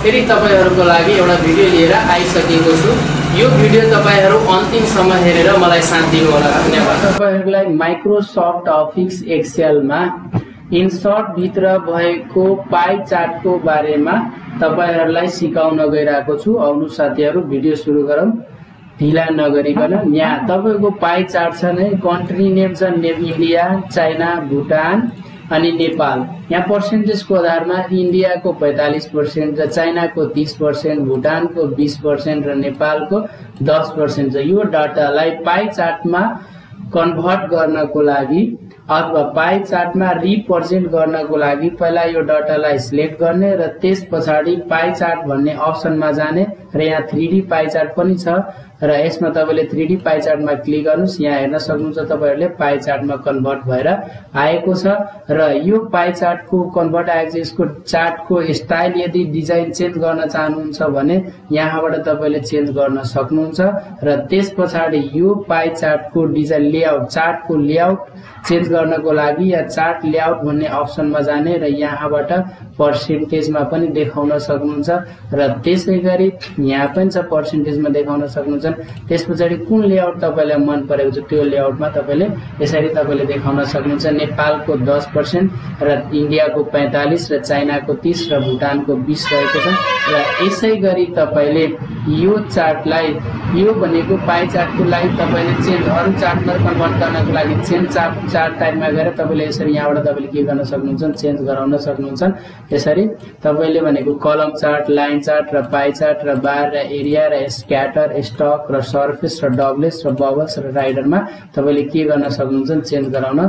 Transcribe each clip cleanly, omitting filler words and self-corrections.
फेरि तपाईहरुको लागि एउटा भिडियो लिएर आइसकेको छु। यो भिडियो तपाईहरु अन्तिमसम्म हेरेर मलाई साथ दिनु होला। धन्यवाद। तपाईहरुलाई माइक्रोसफ्ट अफिस एक्सेल मा इन्सर्ट भित्र भएको पाई चार्टको बारेमा तपाईहरुलाई सिकाउन गइरहेको छु। आउनु साथीहरु भिडियो सुरु गरौँ ढिला नगरिकन। यहाँ तपाईको पाई चार्ट छ नै कन्ट्री नेम छ इन्डिया, चाइना, भुटान अनि नेपाल। यहाँ पर्सेन्टेज को आधारमा इन्डिया को 45% र चाइना को 30%, भुटान को 20% र नेपाल को 10% छ। यो डाटालाई पाई चार्टमा कन्भर्ट गर्नको लागि अथवा पाई चार्टमा रिप्रेजेन्ट गर्नको लागि पहिला यो डाटालाई सिलेक्ट गर्ने र त्यसपछि पाई चार्ट भन्ने अप्सनमा जाने र यहाँ 3D पाई चार्ट पनि छ र यसमा तपाईले 3D पाई चार्टमा क्लिक गर्नुस्। यहाँ हेर्न सक्नुहुन्छ तपाईहरुले पाई चार्टमा कन्भर्ट भएर आएको छ र यो पाई चार्टको कन्भर्ट आएको छ। यसको चार्टको स्टाइल यदि डिजाइन चेन्ज गर्न चाहनुहुन्छ भने यहाँबाट तपाईले चेन्ज गर्न सक्नुहुन्छ र त्यसपछि यो पाई चार्टको डिजाइन लेआउट चार्टको लेआउट चेन्ज गर्नको लागि या चार्ट लेआउट भन्ने अप्सनमा जाने र यहाँबाट पर्सेन्टेजमा पनि देखाउन सक्नुहुन्छ र त्यसैगरी यहाँ पनि छ पर्सेन्टेजमा देखाउन सक्नुहुन्छ। त्यसपछि कुन लेआउट तपाईलाई मन परेको छ त्यो लेआउटमा तपाईले यसरी तपाईले देखाउन सक्नुहुन्छ। नेपालको 10% र इन्डियाको 45 र चाइनाको 30 र भुटानको 20 रहेको छ र यसैगरी तपाईले यो चार्टलाई यो भनेको पाई चार्टको लागि तपाईले चेन्ज अरु चार्टमा कन्भर्ट गर्नको लागि चेन्ज चार्ट टाइपमा गएर तपाईले यसरी यहाँबाट तपाईले के गर्न सक्नुहुन्छ चेन्ज गराउन सक्नुहुन्छ। यसरी तपाईले भनेको कलम चार्ट, लाइन चार्ट र पाई चार्ट र बार र एरिया र स्क्याटर, स्टक र सर्फेस र डबलेस र बबल्स र राइडरमा तपाईले के गर्न सक्नुहुन्छ चेन्ज गराउन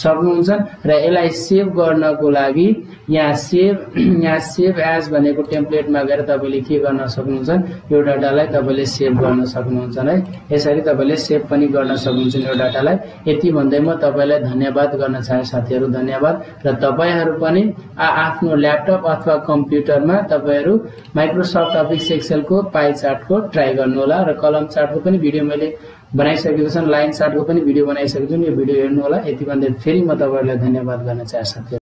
सक्नुहुन्छ। र यसलाई सेभ गर्नको लागि यहाँ सेभ एज भनेको टेम्प्लेटमा गएर तपाईले के गर्न सक्नुहुन्छ यो डाटालाई तपाईले सेभ गर्न सक्नुहुन्छ है। यसरी तपाईले सेभ पनि गर्न सक्नुहुन्छ यो डाटालाई। यति भन्दै म तपाईलाई धन्यवाद गर्न चाहे साथीहरु धन्यवाद। र तपाईहरु पनि आफ्नो ल्यापटप अथवा कम्प्युटरमा तपाईहरु माइक्रोसफ्ट अफिस एक्सेल को पाई चार्ट को ट्राई गर्नु होला र कलम चार्ट को पनि भिडियो मैले बनाइसकेको छु, लाइन चार्ट को पनि भिडियो बनाइसकेको छु। यो भिडियो हेर्नु होला। यति भन्दै फेरि म तपाईहरुलाई धन्यवाद गर्न चाहे साथीहरु।